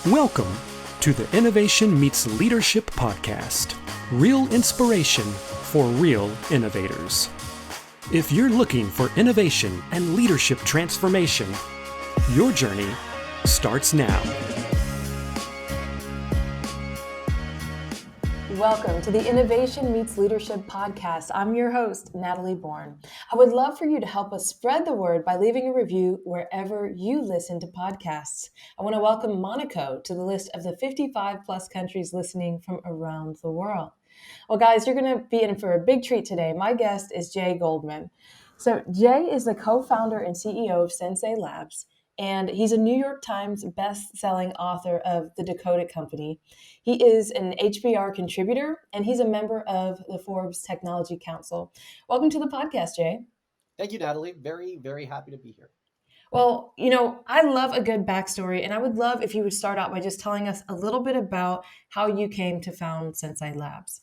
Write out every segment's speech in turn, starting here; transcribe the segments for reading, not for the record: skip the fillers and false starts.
Welcome to the Innovation Meets Leadership podcast. Real inspiration for real innovators. If you're looking for innovation and leadership transformation, your journey starts now. Welcome to the Innovation Meets Leadership podcast. I'm your host, Natalie Born. I would love for you to help us spread the word by leaving a review wherever you listen to podcasts. I want to welcome Monaco to the list of the 55 plus countries listening from around the world. Well, guys, you're going to be in for a big treat today. My guest is Jay Goldman. So Jay is the co-founder and CEO of Sensei Labs, and he's a New York Times best-selling author of The Decoded company. He is an HBR contributor, and he's a member of the Forbes Technology Council. Welcome to the podcast, Jay. Thank you, Natalie. Very, very happy to be here. Well, I love a good backstory, and I would love if you would start out by just telling us a little bit about how you came to found Sensei Labs.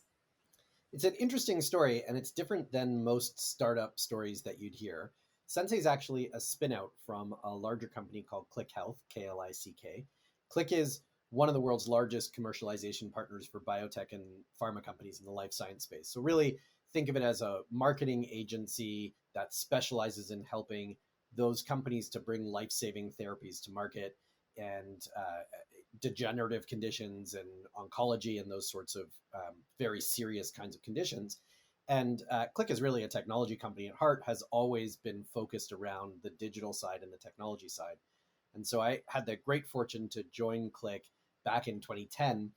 It's an interesting story, and it's different than most startup stories that you'd hear. Sensei is actually a spin-out from a larger company called Click Health, K-L-I-C-K. Click is one of the world's largest commercialization partners for biotech and pharma companies in the life science space. So really think of it as a marketing agency that specializes in helping those companies to bring life-saving therapies to market and degenerative conditions and oncology and those sorts of very serious kinds of conditions. And Click is really a technology company at heart, has always been focused around the digital side and the technology side. And so I had the great fortune to join Click back in 2010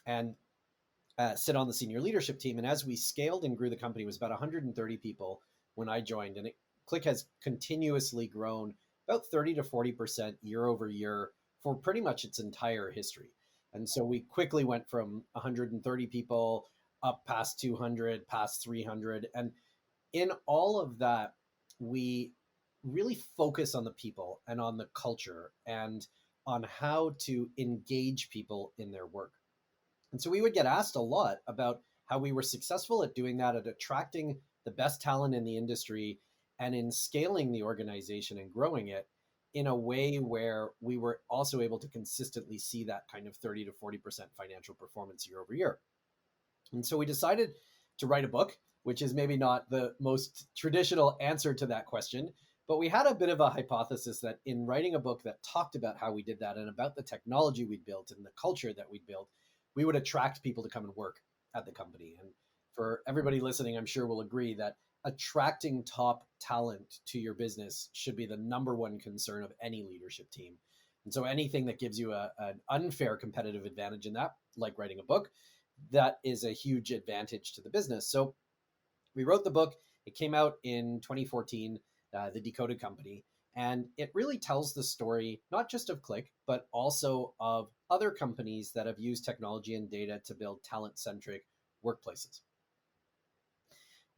and sit on the senior leadership team. And as we scaled and grew, the company was about 130 people when I joined. And Click has continuously grown about 30 to 40% year over year for pretty much its entire history. And so we quickly went from 130 people up past 200, past 300. And in all of that, we really focus on the people and on the culture and on how to engage people in their work. And so we would get asked a lot about how we were successful at doing that, at attracting the best talent in the industry and in scaling the organization and growing it in a way where we were also able to consistently see that kind of 30 to 40% financial performance year over year. And so we decided to write a book, which is maybe not the most traditional answer to that question, but we had a bit of a hypothesis that in writing a book that talked about how we did that and about the technology we built and the culture that we built, we would attract people to come and work at the company. And for everybody listening, I'm sure will agree that attracting top talent to your business should be the number one concern of any leadership team. And so anything that gives you an unfair competitive advantage in that, like writing a book, that is a huge advantage to the business. So we wrote the book. It came out in 2014, The Decoded company. And it really tells the story, not just of Click, but also of other companies that have used technology and data to build talent-centric workplaces.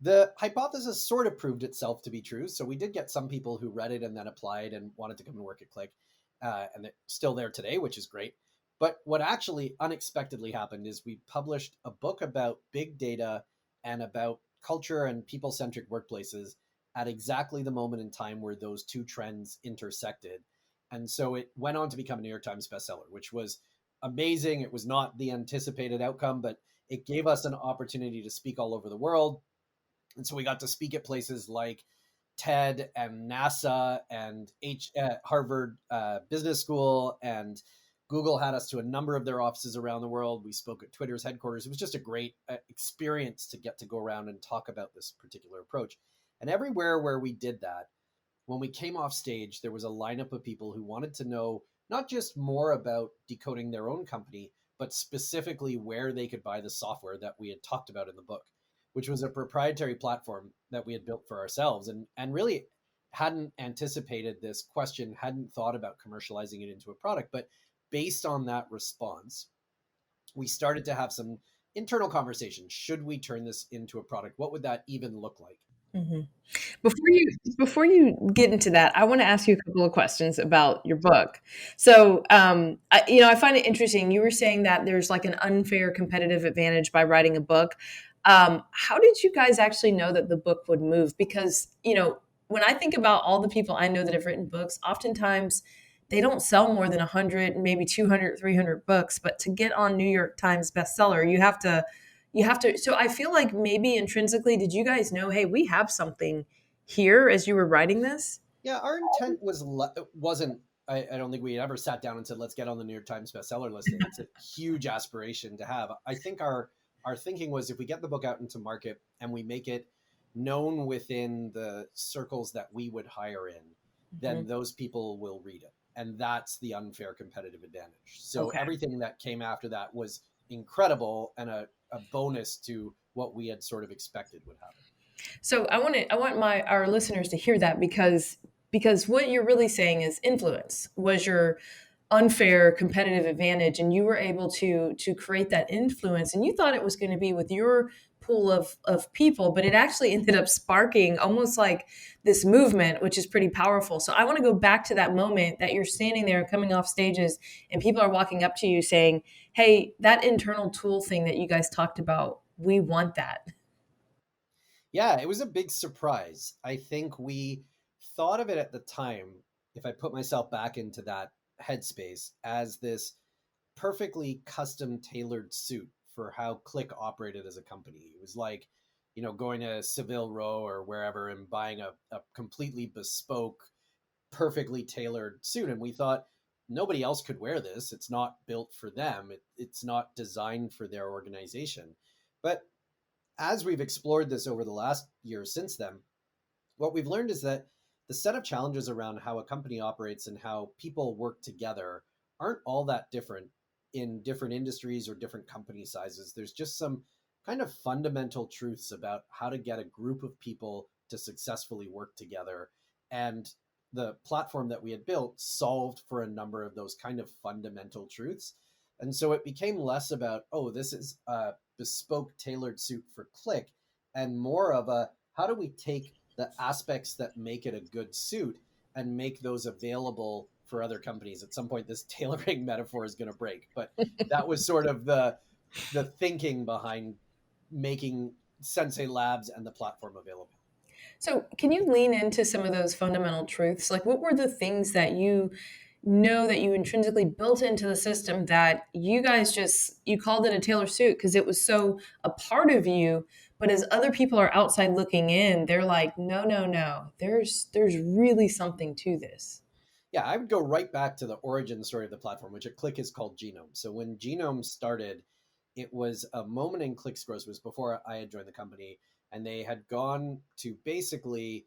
The hypothesis sort of proved itself to be true. So we did get some people who read it and then applied and wanted to come and work at Click. And they're still there today, which is great. But what actually unexpectedly happened is we published a book about big data and about culture and people-centric workplaces at exactly the moment in time where those two trends intersected. And so it went on to become a New York Times bestseller, which was amazing. It was not the anticipated outcome, but it gave us an opportunity to speak all over the world. And so we got to speak at places like TED and NASA and Harvard Business School, and Google had us to a number of their offices around the world. We spoke at Twitter's headquarters. It was just a great experience to get to go around and talk about this particular approach. And everywhere where we did that, when we came off stage, there was a lineup of people who wanted to know not just more about decoding their own company, but specifically where they could buy the software that we had talked about in the book, which was a proprietary platform that we had built for ourselves and really hadn't anticipated this question, hadn't thought about commercializing it into a product. But based on that response, we started to have some internal conversations. Should we turn this into a product? What would that even look like? Mm-hmm. Before you get into that, I want to ask you a couple of questions about your book. So, I find it interesting. You were saying that there's like an unfair competitive advantage by writing a book. How did you guys actually know that the book would move? Because, when I think about all the people I know that have written books, oftentimes they don't sell more than 100, maybe 200, 300 books, but to get on New York Times bestseller, you have to. So I feel like maybe intrinsically, did you guys know, hey, we have something here as you were writing this? Yeah, our intent wasn't. I don't think we ever sat down and said, "Let's get on the New York Times bestseller list." It's a huge aspiration to have. I think our thinking was, if we get the book out into market and we make it known within the circles that we would hire in, then those people will read it, and that's the unfair competitive advantage. So Okay. everything that came after that was incredible and a bonus to what we had sort of expected would happen. So I want our listeners to hear that, because what you're really saying is influence was your unfair competitive advantage, and you were able to create that influence, and you thought it was going to be with your pool of people, but it actually ended up sparking almost like this movement, which is pretty powerful. So I want to go back to that moment that you're standing there coming off stages and people are walking up to you saying, hey, that internal tool thing that you guys talked about, we want that. Yeah, it was a big surprise. I think we thought of it at the time, if I put myself back into that headspace, as this perfectly custom tailored suit for how Click operated as a company. It was like, going to Seville Row or wherever and buying a completely bespoke, perfectly tailored suit. And we thought nobody else could wear this. It's not built for them. It's not designed for their organization. But as we've explored this over the last year since then, what we've learned is that the set of challenges around how a company operates and how people work together aren't all that different in different industries or different company sizes. There's just some kind of fundamental truths about how to get a group of people to successfully work together. And the platform that we had built solved for a number of those kind of fundamental truths. And so it became less about, oh, this is a bespoke tailored suit for Click, and more of a, how do we take the aspects that make it a good suit and make those available for other companies. At some point, this tailoring metaphor is going to break, but that was sort of the thinking behind making Sensei Labs and the platform available. So, can you lean into some of those fundamental truths? Like, what were the things that you know that you intrinsically built into the system that you guys you called it a tailor suit because it was so a part of you, but as other people are outside looking in, they're like, no, no, no. There's really something to this. Yeah, I would go right back to the origin story of the platform, which at Click is called Genome. So when Genome started, it was a moment in Click's growth. It was before I had joined the company, and they had gone to basically,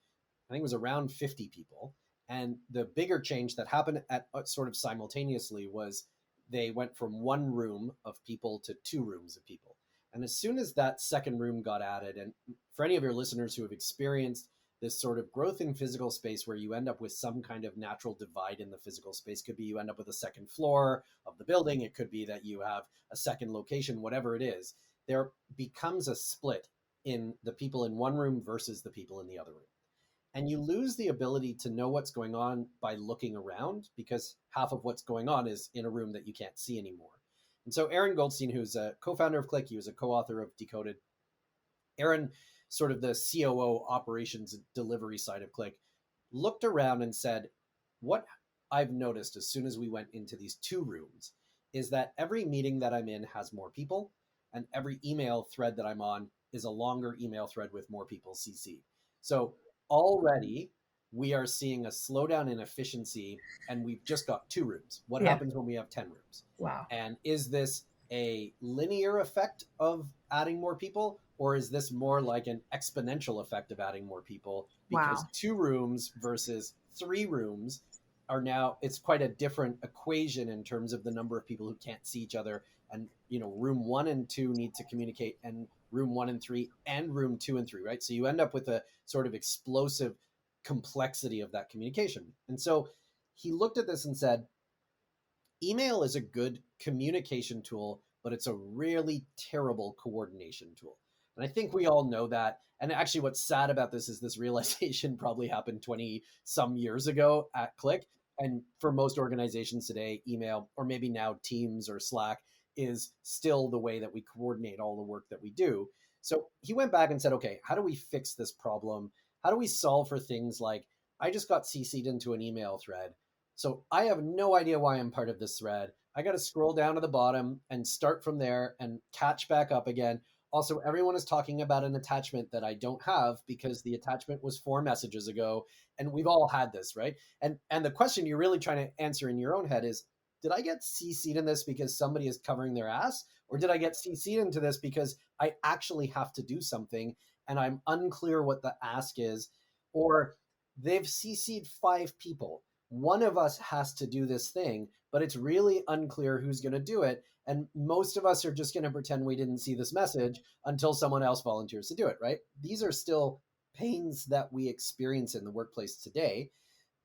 I think it was around 50 people. And the bigger change that happened at sort of simultaneously was they went from one room of people to two rooms of people. And as soon as that second room got added, and for any of your listeners who have experienced this sort of growth in physical space where you end up with some kind of natural divide in the physical space, could be you end up with a second floor of the building, it could be that you have a second location, whatever it is, there becomes a split in the people in one room versus the people in the other room. And you lose the ability to know what's going on by looking around, because half of what's going on is in a room that you can't see anymore. And so Aaron Goldstein, who's a co-founder of Click, he was a co-author of Decoded. Aaron, sort of the COO operations and delivery side of Click, looked around and said, what I've noticed as soon as we went into these two rooms is that every meeting that I'm in has more people, and every email thread that I'm on is a longer email thread with more people CC. So already we are seeing a slowdown in efficiency, and we've just got two rooms. What Yeah. happens when we have 10 rooms? Wow. And is this a linear effect of adding more people, or is this more like an exponential effect of adding more people? Because Wow. two rooms versus three rooms are now, it's quite a different equation in terms of the number of people who can't see each other. And, room 1 and 2 need to communicate, and room 1 and 3 and room 2 and 3, right? So you end up with a sort of explosive complexity of that communication. And so he looked at this and said, email is a good communication tool, but it's a really terrible coordination tool. And I think we all know that. And actually, what's sad about this is this realization probably happened 20 some years ago at Click. And for most organizations today, email, or maybe now Teams or Slack, is still the way that we coordinate all the work that we do. So he went back and said, okay, how do we fix this problem? How do we solve for things like, I just got CC'd into an email thread. So I have no idea why I'm part of this thread. I got to scroll down to the bottom and start from there and catch back up again. Also, everyone is talking about an attachment that I don't have because the attachment was 4 messages ago, and we've all had this, right? And the question you're really trying to answer in your own head is, did I get CC'd in this because somebody is covering their ass, or did I get CC'd into this because I actually have to do something and I'm unclear what the ask is, or they've CC'd 5 people. One of us has to do this thing, but it's really unclear who's going to do it. And most of us are just going to pretend we didn't see this message until someone else volunteers to do it, right? These are still pains that we experience in the workplace today.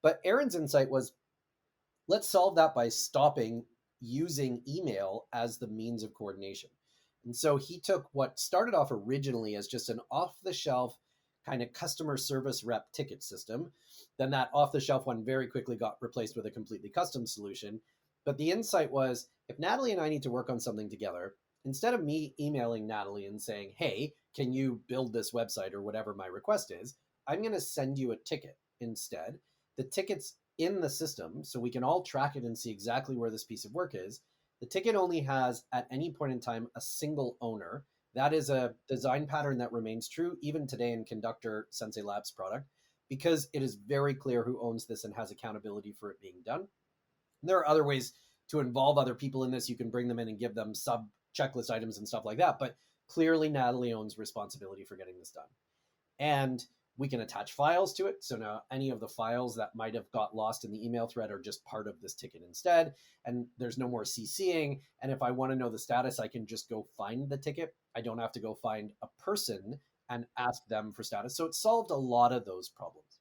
But Aaron's insight was, let's solve that by stopping using email as the means of coordination. And so he took what started off originally as just an off the shelf kind of customer service rep ticket system. Then that off the shelf one very quickly got replaced with a completely custom solution. But the insight was, if Natalie and I need to work on something together, instead of me emailing Natalie and saying, hey, can you build this website or whatever my request is, I'm going to send you a ticket instead. The ticket's in the system, so we can all track it and see exactly where this piece of work is. The ticket only has, at any point in time, a single owner. That is a design pattern that remains true even today in Conductor Sensei Labs product, because it is very clear who owns this and has accountability for it being done. And there are other ways to involve other people in this. You can bring them in and give them sub checklist items and stuff like that, but clearly Natalie owns responsibility for getting this done. And we can attach files to it. So now any of the files that might have got lost in the email thread are just part of this ticket instead. And there's no more CCing. And if I want to know the status, I can just go find the ticket. I don't have to go find a person and ask them for status. So it solved a lot of those problems.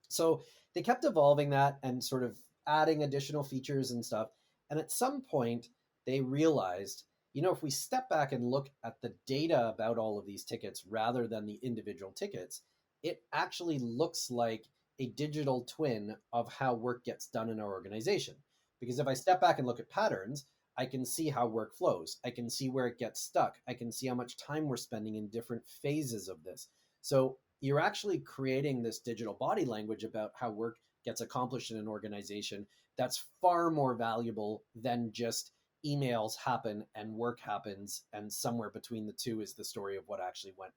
So they kept evolving that and sort of adding additional features and stuff. And at some point, they realized, if we step back and look at the data about all of these tickets rather than the individual tickets, it actually looks like a digital twin of how work gets done in our organization. Because if I step back and look at patterns, I can see how work flows. I can see where it gets stuck. I can see how much time we're spending in different phases of this. So you're actually creating this digital body language about how work gets accomplished in an organization that's far more valuable than just emails happen and work happens, and somewhere between the two is the story of what actually went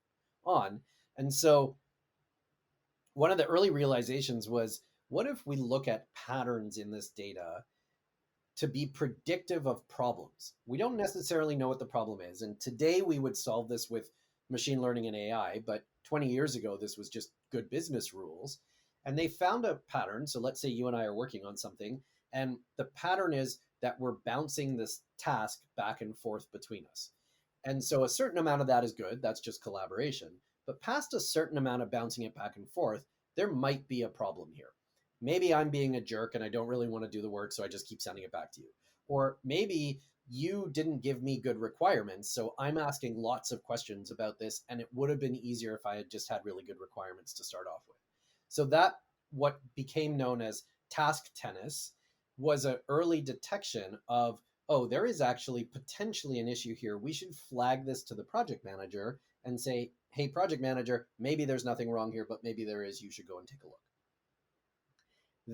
on. And so one of the early realizations was, what if we look at patterns in this data to be predictive of problems? We don't necessarily know what the problem is. And today we would solve this with machine learning and AI, but 20 years ago, this was just good business rules. And they found a pattern. So let's say you and I are working on something, and the pattern is that we're bouncing this task back and forth between us. And so a certain amount of that is good. That's just collaboration. But past a certain amount of bouncing it back and forth, there might be a problem here. Maybe I'm being a jerk and I don't really want to do the work, so I just keep sending it back to you. Or maybe you didn't give me good requirements, so I'm asking lots of questions about this, and it would have been easier if I had just had really good requirements to start off with. So that, what became known as task tennis, was an early detection of, oh, there is actually potentially an issue here. We should flag this to the project manager and say, hey, project manager, maybe there's nothing wrong here, but maybe there is. You should go and take a look.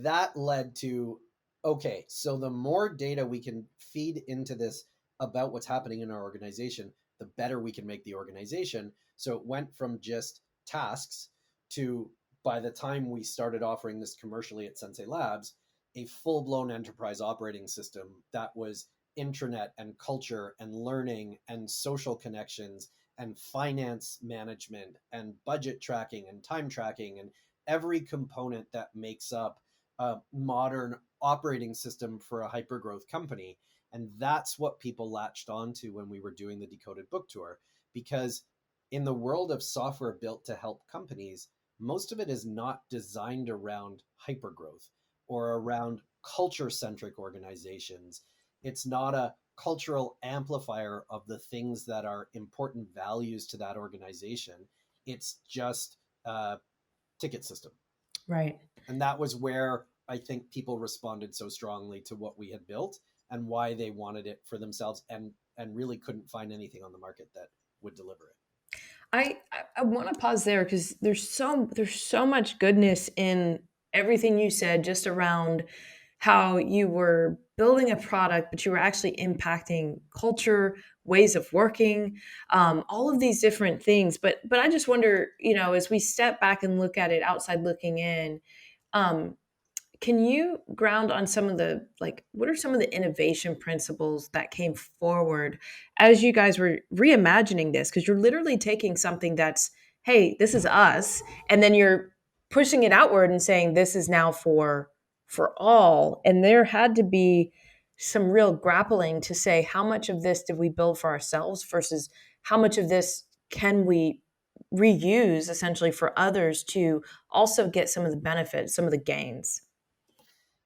That led to, okay, so the more data we can feed into this about what's happening in our organization, the better we can make the organization. So it went from just tasks to, by the time we started offering this commercially at Sensei Labs, a full-blown enterprise operating system that was intranet and culture and learning and social connections and finance management and budget tracking and time tracking and every component that makes up a modern operating system for a hypergrowth company. And that's what people latched onto when we were doing the Decoded book tour, because in the world of software built to help companies, most of it is not designed around hypergrowth or around culture-centric organizations. It's not a cultural amplifier of the things that are important values to that organization. It's just a ticket system. Right. And that was where I think people responded so strongly to what we had built and why they wanted it for themselves, and really couldn't find anything on the market that would deliver it. I want to pause there because there's so much goodness in everything you said just around how you were building a product, but you were actually impacting culture, ways of working, all of these different things. But I just wonder, as we step back and look at it outside looking in, um, can you ground on some of the, like, what are some of the innovation principles that came forward as you guys were reimagining this? Because you're literally taking something that's, hey, this is us, and then you're pushing it outward and saying this is now for all. And there had to be some real grappling to say how much of this did we build for ourselves versus how much of this can we reuse essentially for others to also get some of the benefits, some of the gains.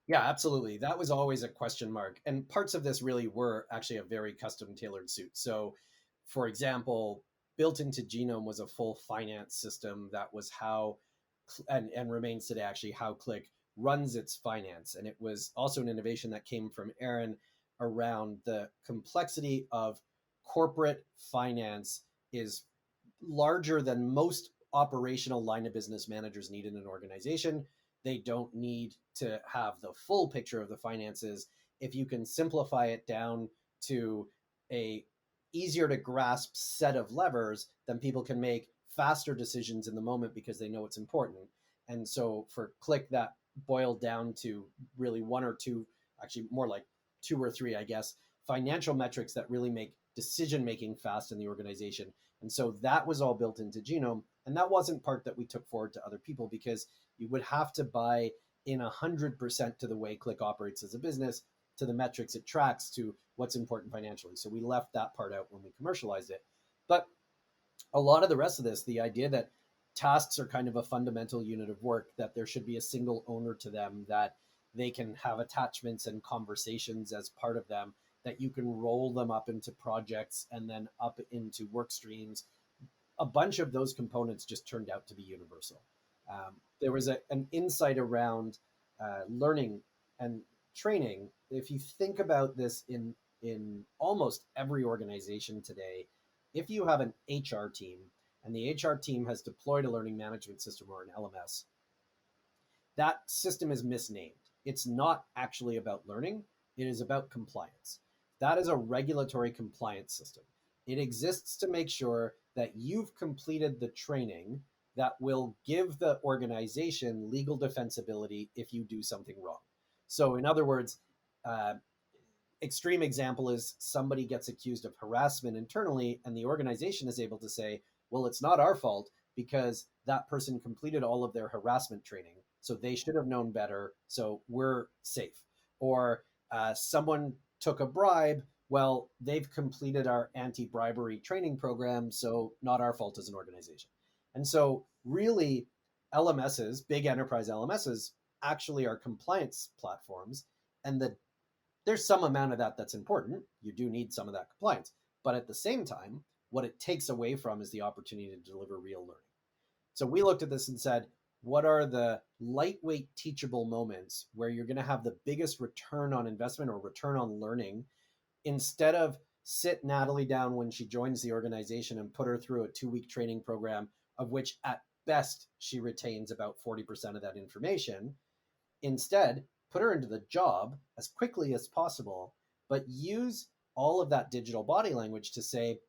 Yeah, absolutely. That was always a question mark. And parts of this really were actually a very custom tailored suit. So, for example, built into Genome was a full finance system that was how, and remains today actually, how Click runs its finance. And it was also an innovation that came from Aaron around the complexity of corporate finance is larger than most operational line of business managers need in an organization. They don't need to have the full picture of the finances. If you can simplify it down to a easier to grasp set of levers, then people can make faster decisions in the moment because they know it's important. And so for Click, that boiled down to really one or two, actually more like two or three, I guess, financial metrics that really make decision making fast in the organization. And so that was all built into Genome. And that wasn't part that we took forward to other people because you would have to buy in 100% to the way Click operates as a business, to the metrics it tracks, to what's important financially. So we left that part out when we commercialized it. But a lot of the rest of this, the idea that tasks are kind of a fundamental unit of work, that there should be a single owner to them, that they can have attachments and conversations as part of them, that you can roll them up into projects and then up into work streams. A bunch of those components just turned out to be universal. There was an insight around learning and training. If you think about this in almost every organization today, if you have an HR team and the HR team has deployed a learning management system or an LMS, that system is misnamed. It's not actually about learning. It is about compliance. That is a regulatory compliance system. It exists to make sure that you've completed the training that will give the organization legal defensibility if you do something wrong. So in other words, extreme example is somebody gets accused of harassment internally and the organization is able to say, well, it's not our fault because that person completed all of their harassment training. So they should have known better. So we're safe. Or someone took a bribe. Well, they've completed our anti-bribery training program. So not our fault as an organization. And so really LMSs, big enterprise LMSs, actually are compliance platforms. And there's some amount of that that's important. You do need some of that compliance. But at the same time, what it takes away from is the opportunity to deliver real learning. So we looked at this and said, what are the lightweight teachable moments where you're going to have the biggest return on investment or return on learning, instead of sit Natalie down when she joins the organization and put her through a 2-week training program, of which at best she retains about 40% of that information. Instead, put her into the job as quickly as possible, but use all of that digital body language to say,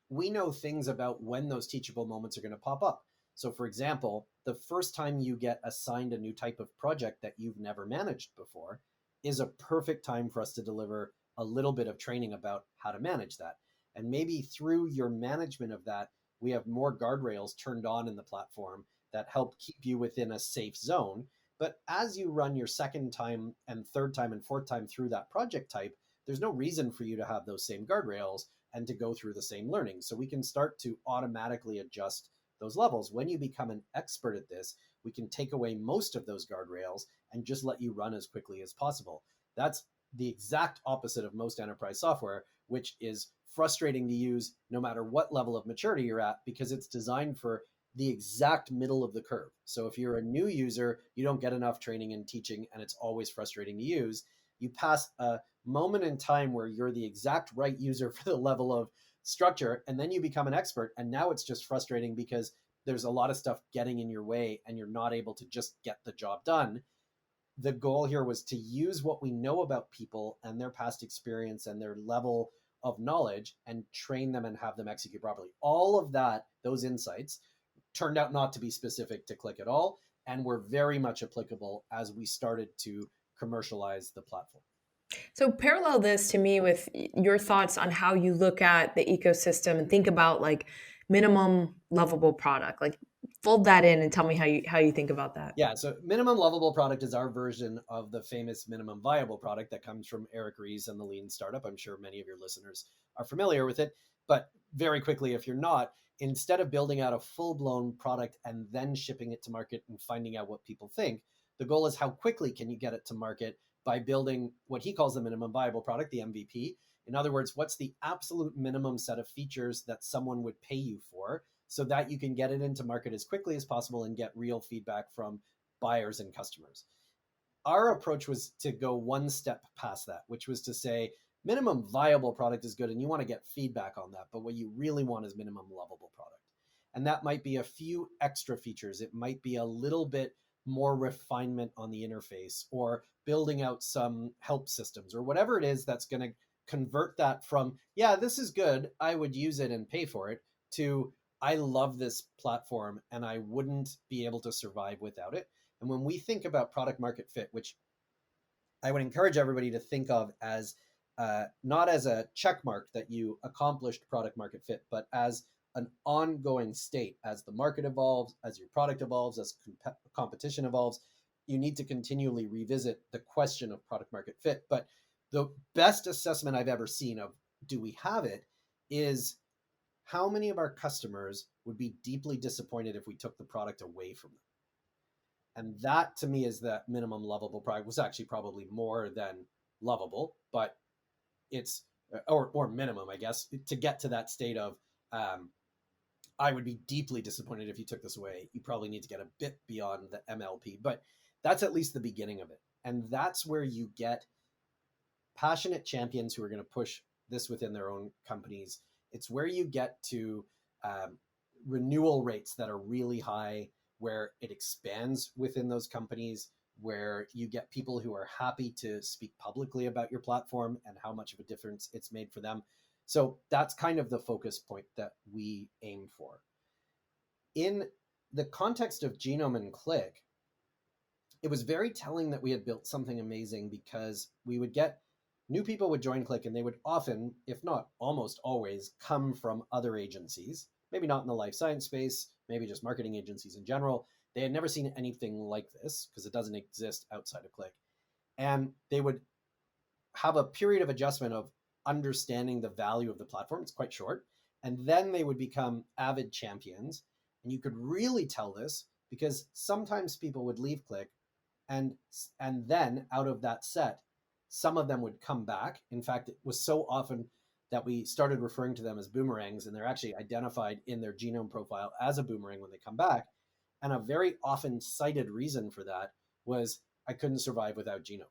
we know things about when those teachable moments are going to pop up. So for example, the first time you get assigned a new type of project that you've never managed before is a perfect time for us to deliver a little bit of training about how to manage that. And maybe through your management of that, we have more guardrails turned on in the platform that help keep you within a safe zone. But as you run your second time and third time and fourth time through that project type, there's no reason for you to have those same guardrails and to go through the same learning. So we can start to automatically adjust those levels. When you become an expert at this, we can take away most of those guardrails and just let you run as quickly as possible. That's the exact opposite of most enterprise software, which is frustrating to use no matter what level of maturity you're at, because it's designed for the exact middle of the curve. So if you're a new user, you don't get enough training and teaching, and it's always frustrating to use. You pass a moment in time where you're the exact right user for the level of structure, and then you become an expert, and now it's just frustrating because there's a lot of stuff getting in your way and you're not able to just get the job done. the goal here was to use what we know about people and their past experience and their level of knowledge and train them and have them execute properly. All of that, those insights turned out not to be specific to Click at all, and were very much applicable as we started to commercialize the platform. So parallel this to me with your thoughts on how you look at the ecosystem and think about like minimum lovable product. Like fold that in and tell me how you think about that. Yeah, so minimum lovable product is our version of the famous minimum viable product that comes from Eric Ries and the Lean Startup. I'm sure many of your listeners are familiar with it, but very quickly, if you're not, instead of building out a full-blown product and then shipping it to market and finding out what people think, the goal is how quickly can you get it to market by building what he calls the minimum viable product, the MVP. In other words, what's the absolute minimum set of features that someone would pay you for, so that you can get it into market as quickly as possible and get real feedback from buyers and customers. Our approach was to go one step past that, which was to say minimum viable product is good and you want to get feedback on that, but what you really want is minimum lovable product. And that might be a few extra features. It might be a little bit more refinement on the interface, or building out some help systems, or whatever it is that's going to convert that from, yeah, this is good, I would use it and pay for it, to I love this platform and I wouldn't be able to survive without it. And when we think about product market fit, which I would encourage everybody to think of as not as a check mark that you accomplished product market fit, but as an ongoing state. As the market evolves, as your product evolves, as competition evolves, you need to continually revisit the question of product market fit. But the best assessment I've ever seen of do we have it is how many of our customers would be deeply disappointed if we took the product away from them. And that to me is that minimum lovable product. Was actually probably more than lovable, but it's, or minimum, I guess, to get to that state of, I would be deeply disappointed if you took this away. You probably need to get a bit beyond the MLP, but that's at least the beginning of it. And that's where you get passionate champions who are going to push this within their own companies. It's where you get to renewal rates that are really high, where it expands within those companies, where you get people who are happy to speak publicly about your platform and how much of a difference it's made for them. So that's kind of the focus point that we aim for. In the context of Genome and Click, it was very telling that we had built something amazing, because we would get new people would join Click and they would often, if not almost always, come from other agencies, maybe not in the life science space, maybe just marketing agencies in general. They had never seen anything like this because it doesn't exist outside of Click. And they would have a period of adjustment of understanding the value of the platform. It's quite short. And then they would become avid champions. And you could really tell this because sometimes people would leave Click, and then out of that set, some of them would come back. In fact, it was so often that we started referring to them as boomerangs, and they're actually identified in their genome profile as a boomerang when they come back. And a very often cited reason for that was, I couldn't survive without Genome.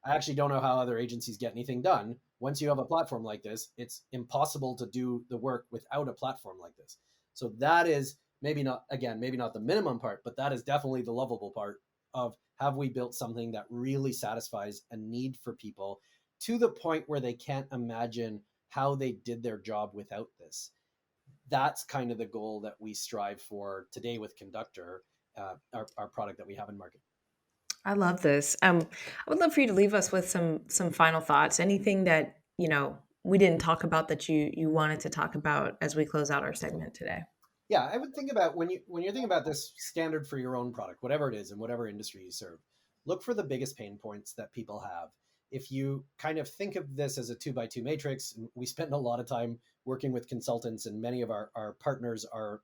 I actually don't know how other agencies get anything done. Once you have a platform like this, it's impossible to do the work without a platform like this. So that is maybe not the minimum part, but that is definitely the lovable part of, have we built something that really satisfies a need for people to the point where they can't imagine how they did their job without this. That's kind of the goal that we strive for today with Conductor, our product that we have in market. I love this. I would love for you to leave us with some final thoughts. Anything that we didn't talk about that you wanted to talk about as we close out our segment today. Yeah, I would think about when you're thinking about this standard for your own product, whatever it is in whatever industry you serve, look for the biggest pain points that people have. If you kind of think of this as a 2x2 matrix, we spend a lot of time working with consultants, and many of our partners are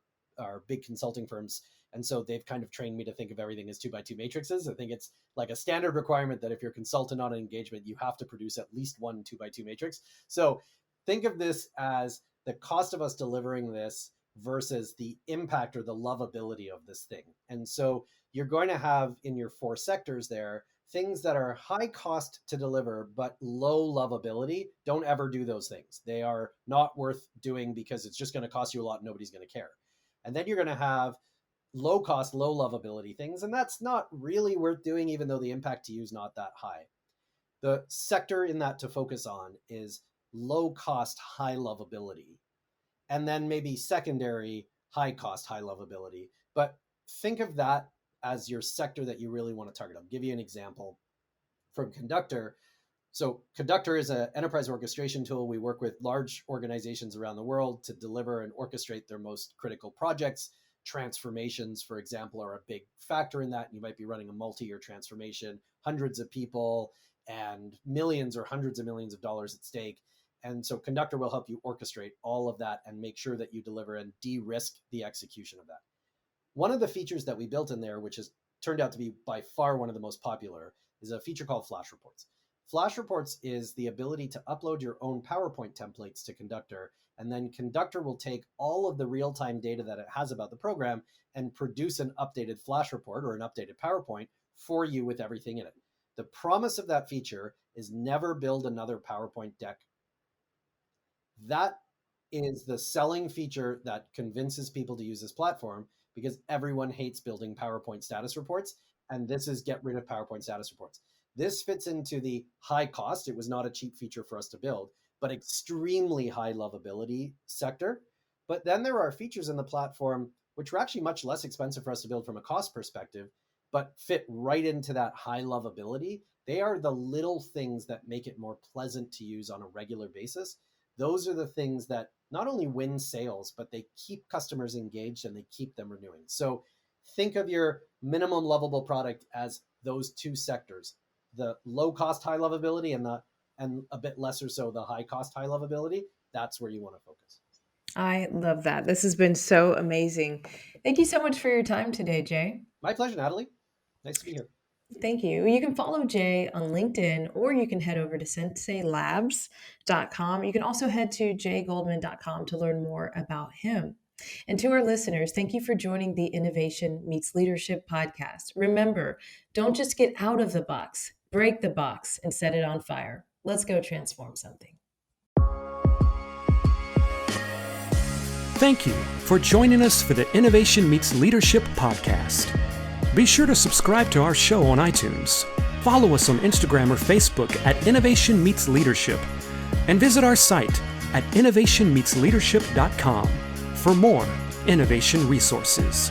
big consulting firms. And so they've kind of trained me to think of everything as 2x2 matrices. I think it's like a standard requirement that if you're a consultant on an engagement, you have to produce at least one 2x2 matrix. So think of this as the cost of us delivering this versus the impact or the lovability of this thing. And so you're going to have in your 4 sectors there, things that are high cost to deliver, but low lovability. Don't ever do those things. They are not worth doing because it's just going to cost you a lot and nobody's going to care. And then you're going to have low cost, low lovability things. And that's not really worth doing, even though the impact to you is not that high. The sector in that to focus on is low cost, high lovability. And then maybe secondary, high cost, high lovability. But think of that as your sector that you really want to target. I'll give you an example from Conductor. So Conductor is an enterprise orchestration tool. We work with large organizations around the world to deliver and orchestrate their most critical projects. Transformations, for example, are a big factor in that. You might be running a multi-year transformation, hundreds of people and millions or hundreds of millions of dollars at stake. And so Conductor will help you orchestrate all of that and make sure that you deliver and de-risk the execution of that. One of the features that we built in there, which has turned out to be by far one of the most popular, is a feature called Flash Reports. Flash Reports is the ability to upload your own PowerPoint templates to Conductor, and then Conductor will take all of the real-time data that it has about the program and produce an updated Flash report or an updated PowerPoint for you with everything in it. The promise of that feature is never build another PowerPoint deck. That is the selling feature that convinces people to use this platform, because everyone hates building PowerPoint status reports, and this is get rid of PowerPoint status reports. This fits into the high cost. It was not a cheap feature for us to build, but extremely high lovability sector. But then there are features in the platform which were actually much less expensive for us to build from a cost perspective, but fit right into that high lovability. They are the little things that make it more pleasant to use on a regular basis. Those are the things that not only win sales, but they keep customers engaged and they keep them renewing. So think of your minimum lovable product as those two sectors, the low cost, high lovability and a bit lesser so the high cost, high lovability. That's where you want to focus. I love that. This has been so amazing. Thank you so much for your time today, Jay. My pleasure, Natalie. Nice to be here. Thank you. You can follow Jay on LinkedIn, or you can head over to senseilabs.com. You can also head to jgoldman.com to learn more about him. And to our listeners, thank you for joining the Innovation Meets Leadership podcast. Remember, don't just get out of the box, break the box and set it on fire. Let's go transform something. Thank you for joining us for the Innovation Meets Leadership podcast. Be sure to subscribe to our show on iTunes. Follow us on Instagram or Facebook at Innovation Meets Leadership, and visit our site at innovationmeetsleadership.com for more innovation resources.